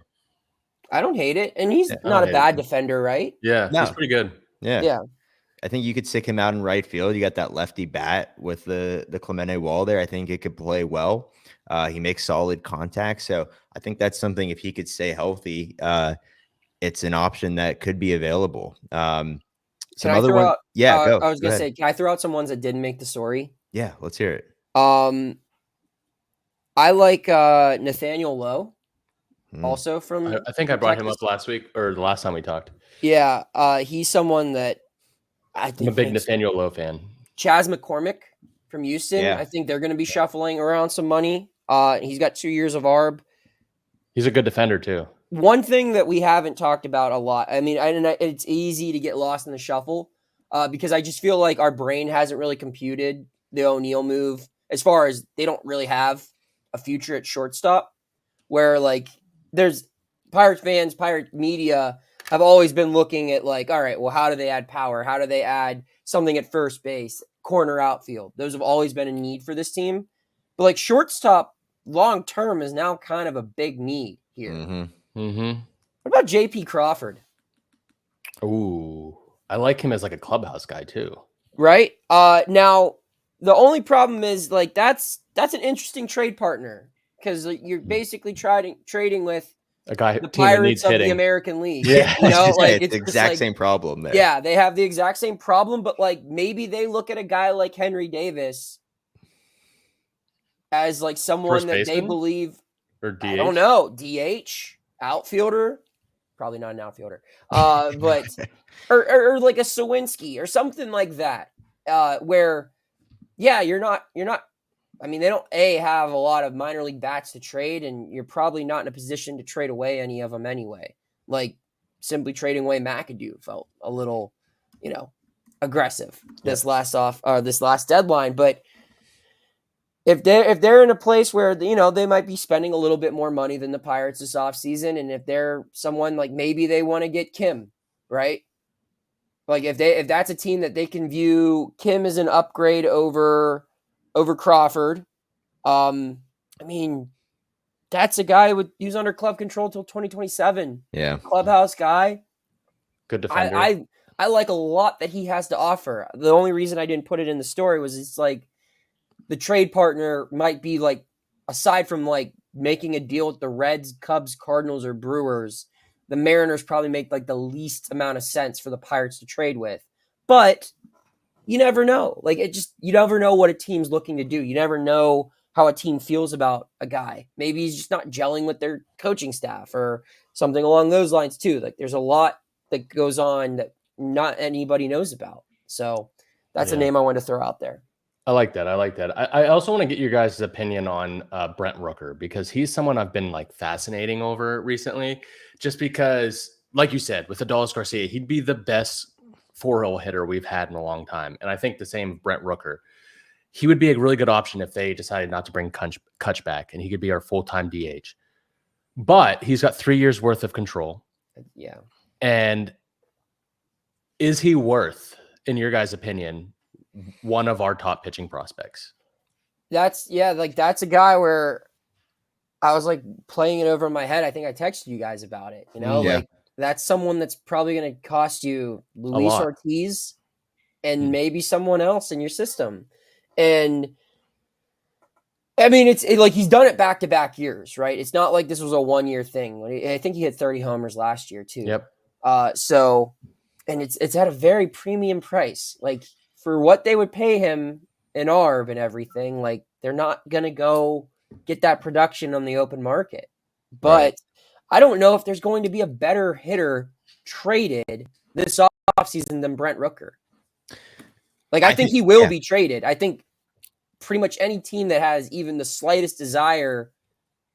I don't hate it. And he's not a bad defender, right? Yeah, he's pretty good. Yeah. I think you could stick him out in right field. You got that lefty bat with the Clemente wall there. I think it could play well. He makes solid contact. So I think that's something, if he could stay healthy, it's an option that could be available. Some Can I other throw one. out? Yeah, go. I was Go gonna ahead. say, can I throw out some ones that didn't make the story? Yeah, let's hear it. I like Nathaniel Lowe, also from. I think I brought him up last week or the last time we talked. Yeah, he's someone that I think I'm a big Nathaniel Lowe fan. Chas McCormick from Houston. Yeah. I think they're going to be shuffling around some money. He's got 2 years of ARB. He's a good defender too. One thing that we haven't talked about a lot. I mean, it's easy to get lost in the shuffle because I just feel like our brain hasn't really computed the O'Neal move as far as they don't really have a future at shortstop. Where like there's Pirates fans, Pirate media have always been looking at like, all right, well, how do they add power? How do they add something at first base, corner outfield? Those have always been a need for this team. But like shortstop long term is now kind of a big need here. Mm-hmm. What about JP Crawford? Ooh, I like him as like a clubhouse guy too. Right? Now the only problem is like that's an interesting trade partner because you're basically trading with a guy, the Pirates of the American League. Yeah, you know, like it's the exact same problem there. Yeah, they have the exact same problem, but like maybe they look at a guy like Henry Davis as like someone that they believe, or DH? I don't know, DH, outfielder, probably not an outfielder, but or like a Sawinski or something like that, where you're not. I mean, they don't have a lot of minor league bats to trade, and you're probably not in a position to trade away any of them anyway. Like simply trading away McAdoo felt a little, aggressive this last deadline. But if they're in a place where they might be spending a little bit more money than the Pirates this offseason, and if they're someone like maybe they want to get Kim, right? Like if that's a team that they can view Kim as an upgrade over Crawford. I mean, that's a guy who's under club control till 2027. Yeah. Clubhouse guy. Good defender. I like a lot that he has to offer. The only reason I didn't put it in the story was it's like the trade partner might be like, aside from like making a deal with the Reds, Cubs, Cardinals, or Brewers, the Mariners probably make like the least amount of sense for the Pirates to trade with. But you never know. Like you never know what a team's looking to do. You never know how a team feels about a guy. Maybe he's just not gelling with their coaching staff or something along those lines too. Like there's a lot that goes on that not anybody knows about. So that's a name I wanted to throw out there. I like that. I also want to get your guys' opinion on Brent Rooker, because he's someone I've been like fascinating over recently, just because, like you said, with Adolis Garcia, he'd be the best 4-hole hitter we've had in a long time. And I think the same with Brent Rooker. He would be a really good option if they decided not to bring Kutch back, and he could be our full-time DH. But he's got 3 years worth of control. Yeah. And is he worth, in your guys' opinion, one of our top pitching prospects? That's a guy where I was like playing it over in my head. I think I texted you guys about it, like that's someone that's probably going to cost you Luis Ortiz and maybe someone else in your system. And I mean, it's like he's done it back-to-back years, right? It's not like this was a 1-year thing. I think he hit 30 homers last year too. Yep. And it's at a very premium price. Like for what they would pay him in ARB and everything, like they're not going to go get that production on the open market. But I don't know if there's going to be a better hitter traded this offseason than Brent Rooker. Like I think he will be traded. I think pretty much any team that has even the slightest desire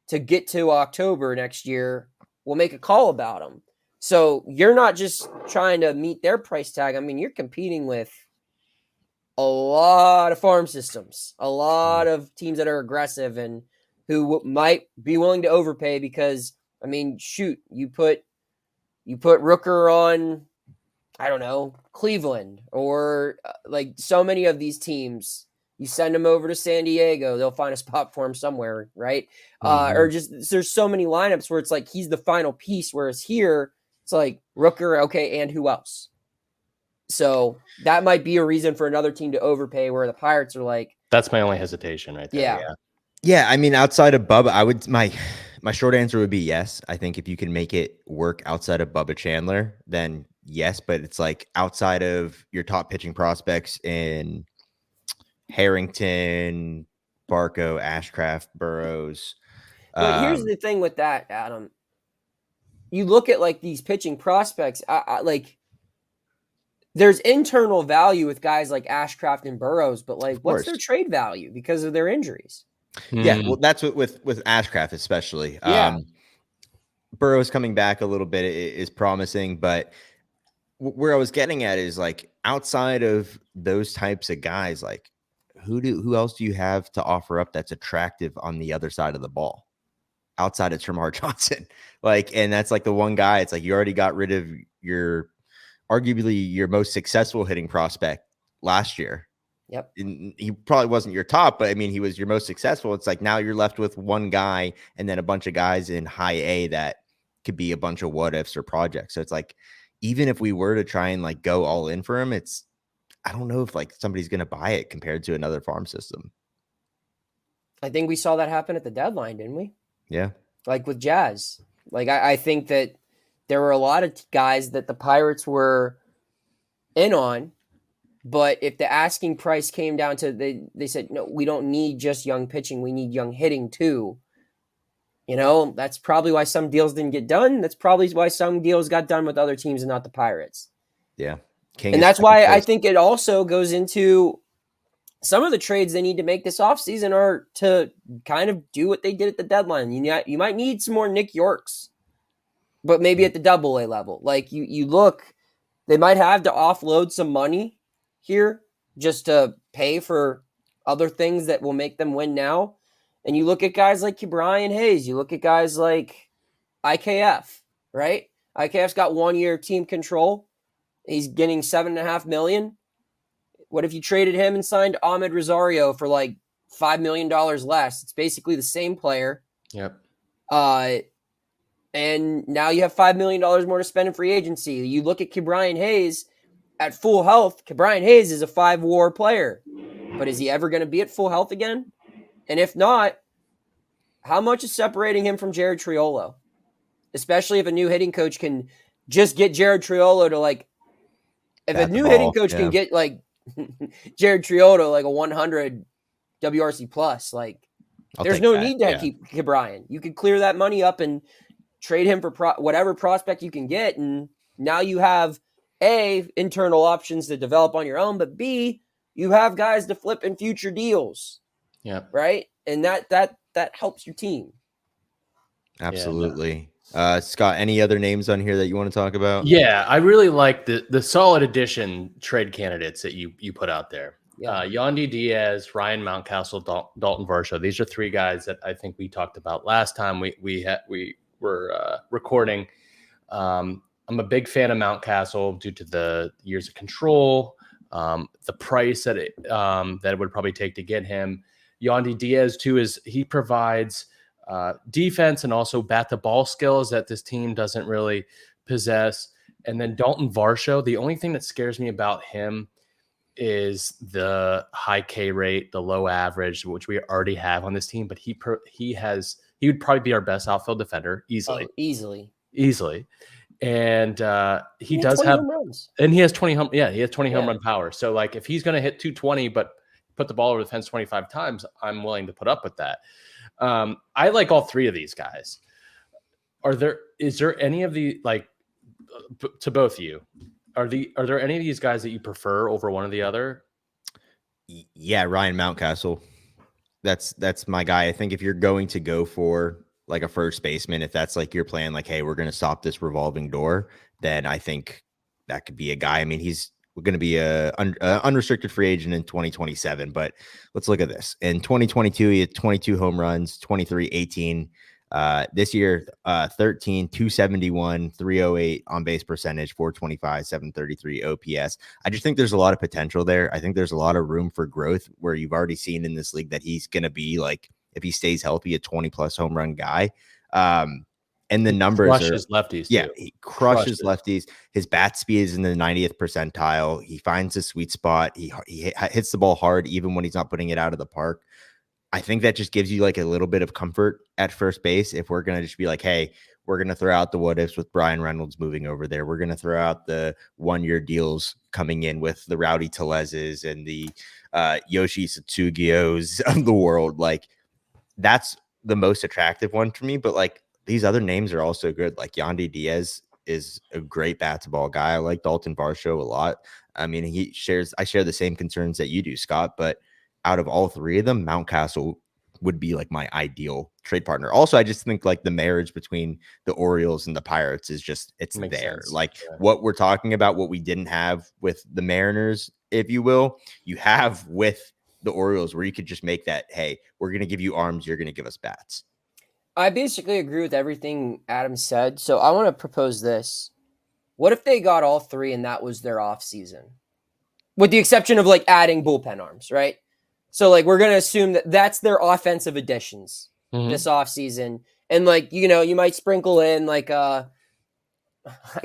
to get to October next year will make a call about him. So you're not just trying to meet their price tag. I mean, you're competing with a lot of farm systems, a lot of teams that are aggressive and who might be willing to overpay because, I mean, shoot, you put Rooker on, I don't know, Cleveland or like so many of these teams. You send them over to San Diego, they'll find a spot for him somewhere, right? Or just there's so many lineups where it's like he's the final piece, whereas here it's like Rooker, okay, and who else? So that might be a reason for another team to overpay where the Pirates are like. That's my only hesitation right there. Yeah. Yeah, I mean, outside of Bubba, my short answer would be yes. I think if you can make it work outside of Bubba Chandler, then yes. But it's like outside of your top pitching prospects in Harrington, Barco, Ashcraft, Burrows. But here's the thing with that, Adam. You look at like these pitching prospects, like there's internal value with guys like Ashcraft and Burrows, but like what's their trade value because of their injuries? Yeah, well, that's what with Ashcraft especially. Yeah. Burrow's coming back a little bit is promising, but where I was getting at is like outside of those types of guys, like who else do you have to offer up that's attractive on the other side of the ball outside of Termarr Johnson? Like, and that's like the one guy. It's like you already got rid of arguably your most successful hitting prospect last year. Yep. And he probably wasn't your top, but I mean, he was your most successful. It's like now you're left with one guy and then a bunch of guys in high A that could be a bunch of what ifs or projects. So it's like, even if we were to try and like go all in for him, I don't know if like somebody's going to buy it compared to another farm system. I think we saw that happen at the deadline, didn't we? Yeah. Like with Jazz. Like I think that there were a lot of guys that the Pirates were in on. But if the asking price came down to they said, no, we don't need just young pitching. We need young hitting too. You know, that's probably why some deals didn't get done. That's probably why some deals got done with other teams and not the Pirates. Yeah. And that's why I think it also goes into some of the trades they need to make this offseason are to kind of do what they did at the deadline. You might need some more Nick Yorks, but maybe at the AA level. Like you look, they might have to offload some money here just to pay for other things that will make them win now. And you look at guys like Brian Hayes, you look at guys like IKF, right? IKF's got 1 year team control. He's getting $7.5 million. What if you traded him and signed Ahmed Rosario for like $5 million less? It's basically the same player. Yep. And now you have $5 million more to spend in free agency. You look at Brian Hayes. At full health, Brian Hayes is a 5-WAR player, but is he ever going to be at full health again? And if not, how much is separating him from Jared Triolo? Especially if a new hitting coach can just get Jared Triolo to like, if a new hitting coach can get like Jared Triolo like a 100 WRC plus, like there's no need to keep Brian. You could clear that money up and trade him for whatever prospect you can get, and now you have A, internal options to develop on your own, but B, you have guys to flip in future deals. Yeah. Right? And that helps your team. Absolutely. Yeah, Scott, any other names on here that you want to talk about? Yeah, I really like the solid addition trade candidates that you put out there. Yeah. Yandy Diaz, Ryan Mountcastle, Dalton Varsho. These are three guys that I think we talked about last time we were recording. I'm a big fan of Mountcastle due to the years of control, the price that it would probably take to get him. Yandy Diaz too is he provides defense and also bat the ball skills that this team doesn't really possess. And then Dalton Varsho, the only thing that scares me about him is the high K rate, the low average, which we already have on this team. But he would probably be our best outfield defender easily. Easily. And he does have, and he has 20 home run power. So like if he's going to hit 220, but put the ball over the fence 25 times, I'm willing to put up with that. I like all three of these guys. Is there any of the, like, to both of you, are there any of these guys that you prefer over one or the other? Yeah, Ryan Mountcastle. That's my guy. I think if you're going to go for like a first baseman, if that's like your plan, like, hey, we're going to stop this revolving door, then I think that could be a guy. I mean, he's going to be a unrestricted free agent in 2027, but let's look at this. In 2022, he had 22 home runs, 23, 18. This year, 13, 271, 308 on base percentage, 425, 733 OPS. I just think there's a lot of potential there. I think there's a lot of room for growth where you've already seen in this league that he's going to be, like, if he stays healthy, a 20 plus home run guy. And and the numbers crushes lefties. Yeah, too. he crushes lefties. His bat speed is in the 90th percentile. He finds a sweet spot. He hits the ball hard even when he's not putting it out of the park. I think that just gives you like a little bit of comfort at first base if we're going to just be like, hey, we're going to throw out the what ifs with Brian Reynolds moving over there. We're going to throw out the 1-year deals coming in with the Rowdy Telezes and the Yoshi Tsugios of the world. Like, that's the most attractive one for me. But like, these other names are also good. Like Yandy Diaz is a great bat to ball guy. I like Dalton Varsho a lot. I mean, I share the same concerns that you do, Scott, but out of all three of them, Mountcastle would be like my ideal trade partner. Also, I just think like the marriage between the Orioles and the Pirates is just, it's Makes there. sense. Like what we're talking about, what we didn't have with the Mariners, if you will, you have with the Orioles, where you could just make that, hey, we're going to give you arms, you're going to give us bats. I basically agree with everything Adam said. So I want to propose this. What if they got all three and that was their off season? With the exception of like adding bullpen arms, right? So like we're going to assume that that's their offensive additions this off season. And like, you know, you might sprinkle in like I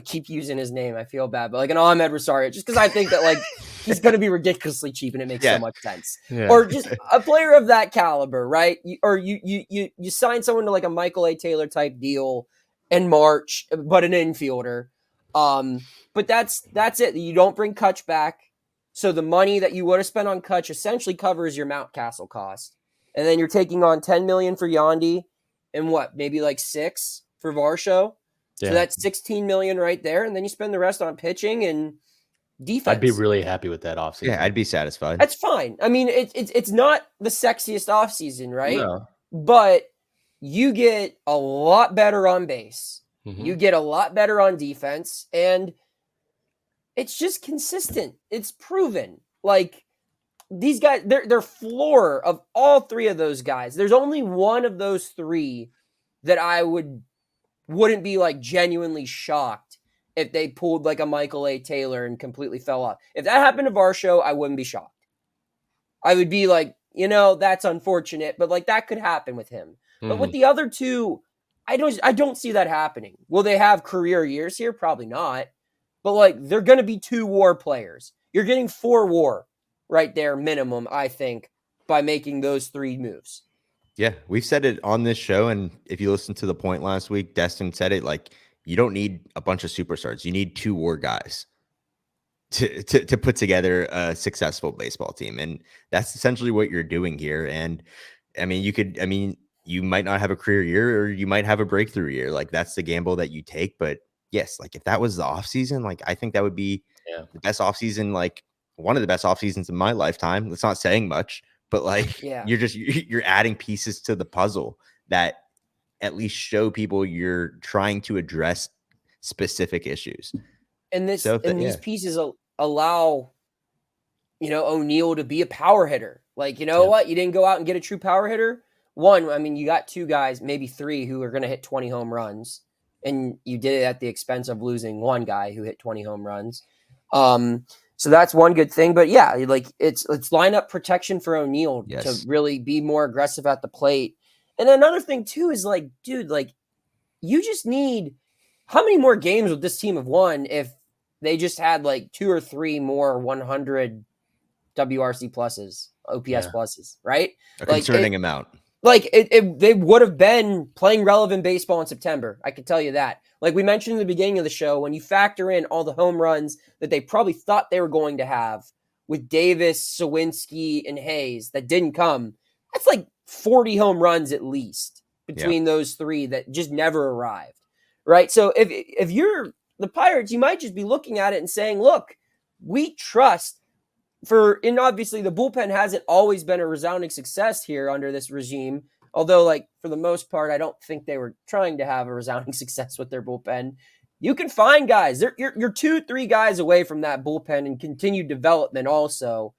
keep using his name. I feel bad, but like an Ahmed Rosario, just because I think that like he's going to be ridiculously cheap and it makes so much sense. Yeah. Or just a player of that caliber, right? You sign someone to like a Michael A. Taylor type deal in March, but an infielder. But that's it. You don't bring Kutch back. So the money that you would have spent on Kutch essentially covers your Mountcastle cost. And then you're taking on $10 million for Yandy and what, maybe like $6 million for Varsho. So that's $16 million right there. And then you spend the rest on pitching and defense. I'd be really happy with that offseason. Yeah, I'd be satisfied. That's fine. I mean, it's not the sexiest offseason, right? No. But you get a lot better on base. You get a lot better on defense. And it's just consistent. It's proven. Like, these guys, their floor of all three of those guys, there's only one of those three that I wouldn't be like genuinely shocked if they pulled like a Michael A. Taylor and completely fell off. If that happened to Varsho, I wouldn't be shocked. I would be like, you know, that's unfortunate, but like that could happen with him. But with the other two, I don't see that happening. Will they have career years here? Probably not. But like they're going to be 2 WAR players. You're getting 4 WAR right there minimum, I think, by making those 3 moves. Yeah, we've said it on this show, and if you listen to The Point last week, Destin said it, like, you don't need a bunch of superstars. You need 2 WAR guys to put together a successful baseball team, and that's essentially what you're doing here. And, I mean, you might not have a career year, or you might have a breakthrough year. Like, that's the gamble that you take, but yes, like, if that was the offseason, like, I think that would be the best offseason, like, one of the best off seasons in my lifetime. That's not saying much, but like you're adding pieces to the puzzle that at least show people you're trying to address specific issues. And these pieces allow, you know, O'Neill to be a power hitter. Like, you know what? You didn't go out and get a true power hitter. One, I mean, you got 2 guys, maybe 3 who are going to hit 20 home runs. And you did it at the expense of losing 1 guy who hit 20 home runs. So that's one good thing, but yeah, like it's lineup protection for O'Neill to really be more aggressive at the plate. And another thing too is like, dude, like you just need, how many more games would this team have won if they just had like 2 or 3 more 100 WRC pluses, OPS pluses, right? A concerning amount. Like they would have been playing relevant baseball in September. I can tell you that. Like we mentioned in the beginning of the show, when you factor in all the home runs that they probably thought they were going to have with Davis, Sawinski, and Hayes that didn't come, that's like 40 home runs at least between those 3 that just never arrived, right? So if you're the Pirates, you might just be looking at it and saying, look, we trust and obviously the bullpen hasn't always been a resounding success here under this regime. Although, like, for the most part, I don't think they were trying to have a resounding success with their bullpen. You can find guys. You're 2-3 guys away from that bullpen and continued development also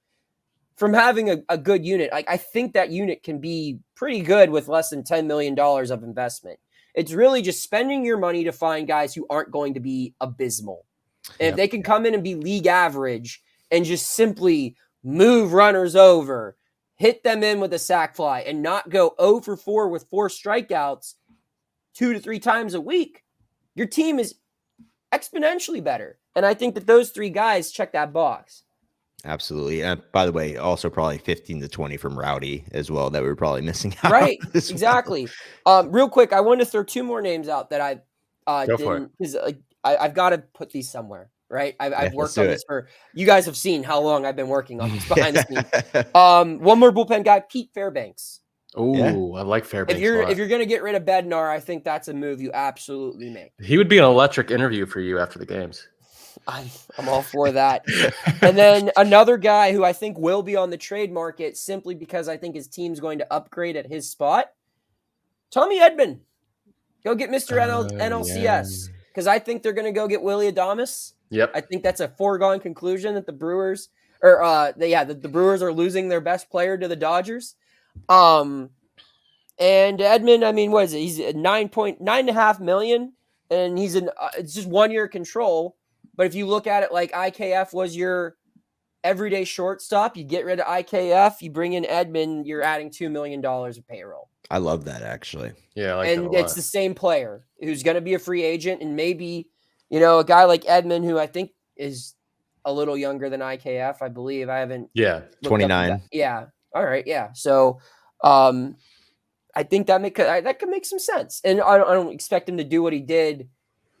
from having a good unit. I think that unit can be pretty good with less than $10 million of investment. It's really just spending your money to find guys who aren't going to be abysmal. And if they can come in and be league average and just simply move runners over, hit them in with a sac fly, and not go 0 for 4 with 4 strikeouts, 2 to 3 times a week, your team is exponentially better. And I think that those 3 guys check that box. Absolutely. By the way, also probably 15 to 20 from Rowdy as well that we were probably missing out. Right. Exactly. Real quick, I wanted to throw 2 more names out that I didn't, because I've got to put these somewhere. Right. I've worked on this for, you guys have seen how long I've been working on this behind the scenes. One more bullpen guy, Pete Fairbanks. Oh, yeah. I like Fairbanks. If you're going to get rid of Bednar, I think that's a move you absolutely make. He would be an electric interview for you after the games. I'm all for that. And then another guy who I think will be on the trade market simply because I think his team's going to upgrade at his spot, Tommy Edman. Go get Mr. NLCS, because I think they're going to go get Willy Adames. Yep. I think that's a foregone conclusion that the Brewers the Brewers are losing their best player to the Dodgers. And Edman, I mean, what is it? He's at $9.5 million, and he's it's just 1 year control. But if you look at it like IKF was your everyday shortstop, you get rid of IKF, you bring in Edman, you're adding $2 million of payroll. I love that, actually. Yeah, I like and that a lot. It's the same player who's going to be a free agent, and maybe, a guy like Edman, who I think is a little younger than IKF, I believe. I haven't. Yeah, 29. Yeah. All right. Yeah. So, I think that could make some sense, and I don't expect him to do what he did,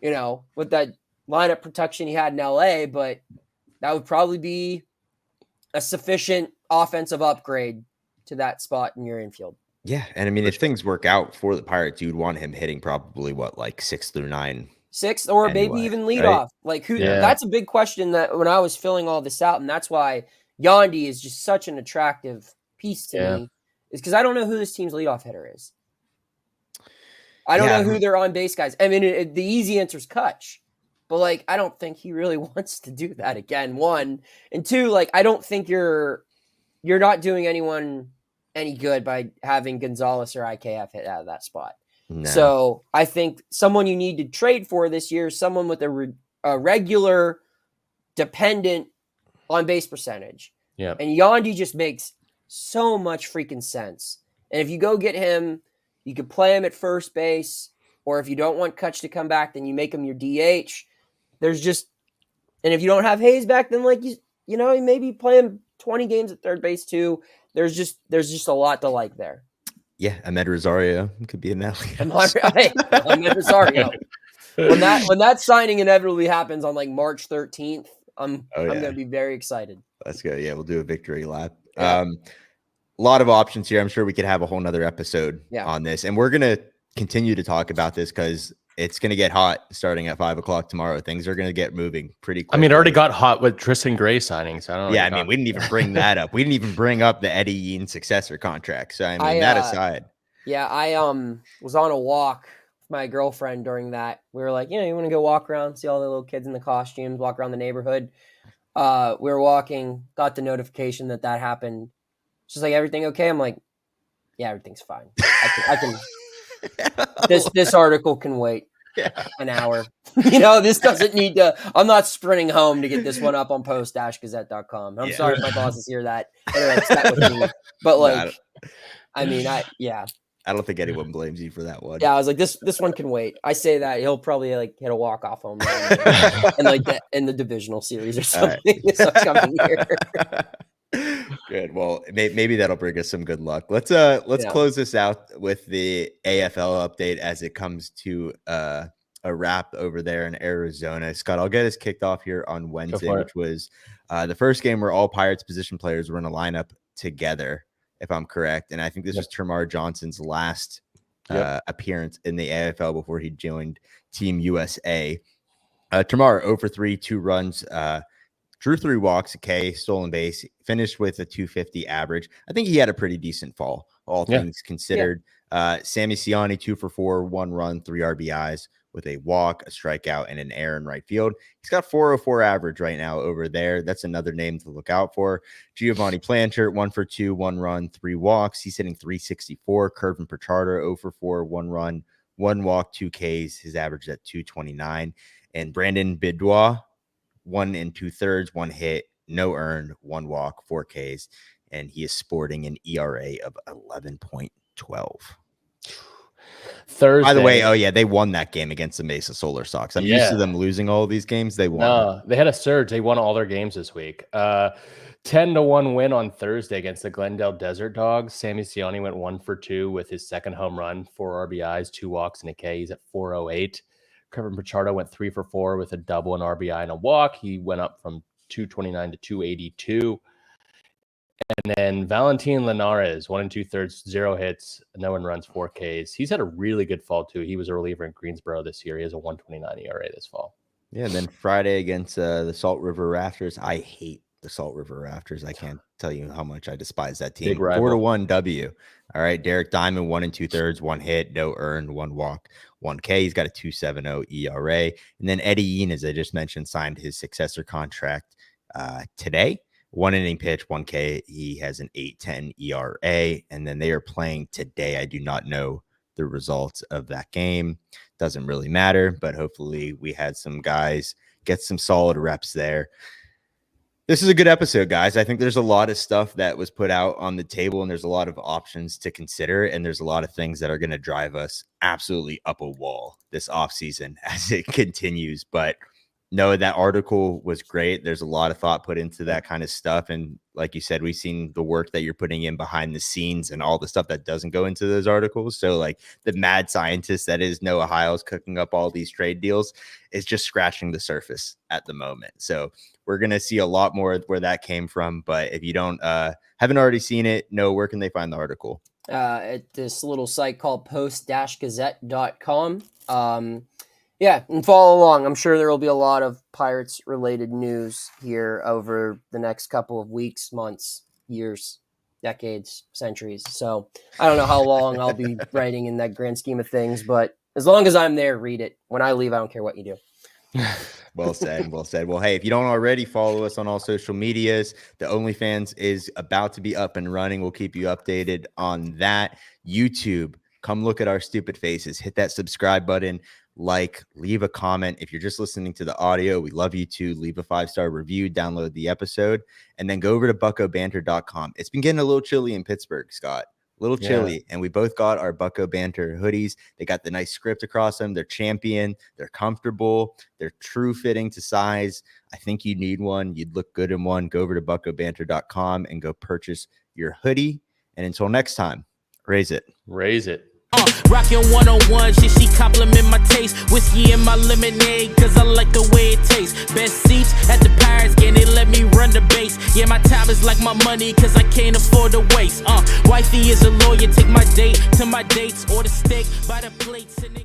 with that lineup protection he had in LA, but that would probably be a sufficient offensive upgrade to that spot in your infield. Yeah. And I mean, if things work out for the Pirates, you'd want him hitting probably like 6 through 9. 6 or anyway, maybe even lead off. Like who? Yeah. That's a big question that when I was filling all this out, and that's why Yandy is just such an attractive piece to me, is because I don't know who this team's leadoff hitter is. I don't know who their on base guys. I mean, the easy answer is Kutch. But, I don't think he really wants to do that again, 1. And 2, I don't think you're not doing anyone any good by having Gonzalez or IKF hit out of that spot. No. So, I think someone you need to trade for this year is someone with a regular, dependent on-base percentage. Yeah. And Yandy just makes so much freaking sense. And if you go get him, you could play him at first base, or if you don't want Kutch to come back, then you make him your DH. And if you don't have Hayes back, then you maybe play him 20 games at third base too. There's just a lot to like there. Yeah, Ahmed Rosario could be an alley. Ahmed Rosario. When that signing inevitably happens on March 13th, I'm going to be very excited. That's good. Yeah, we'll do a victory lap. Yeah. A lot of options here. I'm sure we could have a whole nother episode on this, and we're going to continue to talk about this because it's going to get hot starting at 5:00 tomorrow. Things are going to get moving pretty quickly. I mean, it already got hot with Tristan Gray signings. I don't know. Yeah, I mean, we didn't even bring that up. We didn't even bring up the Eddie Eaton successor contract. So, I mean, that aside. Yeah, I was on a walk with my girlfriend during that. We were like, you want to go walk around, see all the little kids in the costumes, walk around the neighborhood. We were walking, got the notification that happened. She's like, everything okay? I'm like, yeah, everything's fine. I can this article can wait an hour. This doesn't need to. I'm not sprinting home to get this one up on post-gazette.com. I'm sorry if my bosses hear that. Anyway, it's that with me. But I don't think anyone blames you for that one. Yeah, I was like, this one can wait. I say that he'll probably hit a walk-off home run in the divisional series or something this upcoming year. Good. Well, maybe that'll bring us some good luck. Let's close this out with the AFL update as it comes to a wrap over there in Arizona. Scott, I'll get us kicked off here on Wednesday, which was the first game where all Pirates position players were in a lineup together, if I'm correct. And I think this was Termarr Johnson's last appearance in the AFL before he joined Team USA. Termarr 0 for 3, 2 runs, drew 3 walks, a K, stolen base, finished with a 250 average. I think he had a pretty decent fall, all things considered. Sammy Sinai 2 for 4, 1 run, 3 RBIs with a walk, a strikeout, and an error in right field. He's got 404 average right now over there. That's another name to look out for. Giovanni Planchard 1 for 2, 1 run, 3 walks. He's hitting 364. Curvin Pichardo 0 for 4, 1 run, 1 walk, 2 Ks. His average is at 229. And Brandon Bidwa 1 2/3, 1 hit, no earned, 1 walk, 4 Ks, and he is sporting an ERA of 11.12. Thursday. By the way, oh yeah, they won that game against the Mesa Solar Sox. I'm used to them losing all of these games. They won. No, they had a surge. They won all their games this week. 10-1 win on Thursday against the Glendale Desert Dogs. Sammy Sinai went 1 for 2 with his second home run, 4 RBIs, 2 walks, and a K. He's at 408. Kevin Pichardo went 3 for 4 with a double, an RBI, and a walk. He went up from 229 to 282. And then Valentin Linares, 1 2/3, 0 hits, no one runs, 4 Ks. He's had a really good fall too. He was a reliever in Greensboro this year. He has a 1.29 ERA this fall. Yeah, and then Friday against the Salt River Rafters. I hate the Salt River Rafters. I can't tell you how much I despise that team. 4-1 W. All right, Derek Diamond, 1 2/3, 1 hit, no earned, 1 walk, 1 K. He's got a 2.70 ERA. And then Eddie Yean, as I just mentioned, signed his successor contract today. 1 inning pitch, 1 K. He has an 8.10 ERA. And then they are playing today. I do not know the results of that game. Doesn't really matter, but hopefully we had some guys get some solid reps there. This is a good episode, guys. I think there's a lot of stuff that was put out on the table, and there's a lot of options to consider, and there's a lot of things that are going to drive us absolutely up a wall this offseason as it continues. But no, that article was great. There's a lot of thought put into that kind of stuff. And like you said, we've seen the work that you're putting in behind the scenes and all the stuff that doesn't go into those articles. So like the mad scientist that is Noah Hiles cooking up all these trade deals is just scratching the surface at the moment. So we're going to see a lot more where that came from. But if you don't haven't already seen it, no, where can they find the article? At this little site called post-gazette.com. Yeah, and follow along. I'm sure there will be a lot of Pirates-related news here over the next couple of weeks, months, years, decades, centuries. So I don't know how long I'll be writing in that grand scheme of things, but as long as I'm there, read it. When I leave, I don't care what you do. Well said. Well said. Well, hey, if you don't already follow us on all social medias, the OnlyFans is about to be up and running. We'll keep you updated on that. YouTube, come look at our stupid faces. Hit that subscribe button. Leave a comment. If you're just listening to the audio, we love you to leave a 5-star review, download the episode, and then go over to buckobanter.com. It's been getting a little chilly in Pittsburgh, Scott. A little chilly, and we both got our Bucko Banter hoodies. They got the nice script across them. They're champion. They're comfortable. They're true fitting to size. I think you need one. You'd look good in one. Go over to buckobanter.com and go purchase your hoodie. And until next time, raise it. Raise it. Rockin' 101, she compliment my taste. Whiskey in my lemonade, cause I like the way it tastes. Best seats at the Pirates game, they let me run the base. Yeah, my time is like my money, cause I can't afford to waste. Wifey is a lawyer, take my date to my dates, or the steak by the plates and